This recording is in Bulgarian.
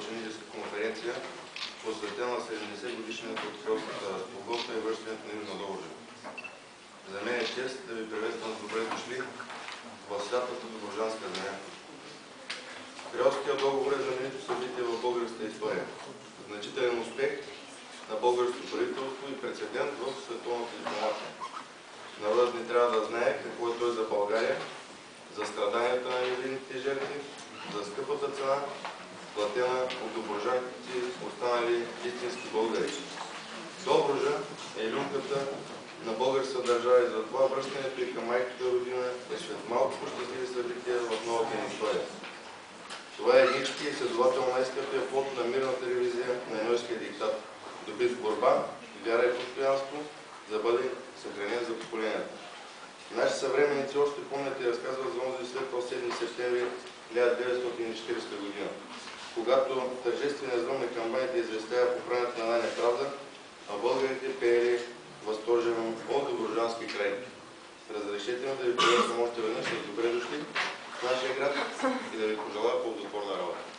ученическа конференция, посветена на 70 годишната от Кралската спогодба и връщането на Южна Добруджа. За мен е чест да ви приветствам с добре дошли в святата добруджанска земя. Кралският договор е знаменито събитие в българската история. Значителен успех на българското правителство и прецедент в световната дипломация. Народът ни трябва да знае какво е той за България, за страданията на невинните жертви, за скъпата цена, платена от добруджанците, останали истински българи. Добруджа е люлката на българската държава и затова връщането и към майката родина е сред малко щастливи събития в новата ни история. Това е еднички и следователно най-скъпия плод на мирната ревизия на енойския диктат, добит с борба, вяра и постоянство, за да бъде съхранен за поколенията. Наши съвременници още помнят и разказват за онзи светъл 7 септември 1940 година, когато тържественият звън на камбаните известява поправянето на една неправда, а българите пеели възторжено от добруджански край. Разрешете ми да ви приветствам още веднъж с добре дошли в нашия град и да ви пожелая ползотворна работа.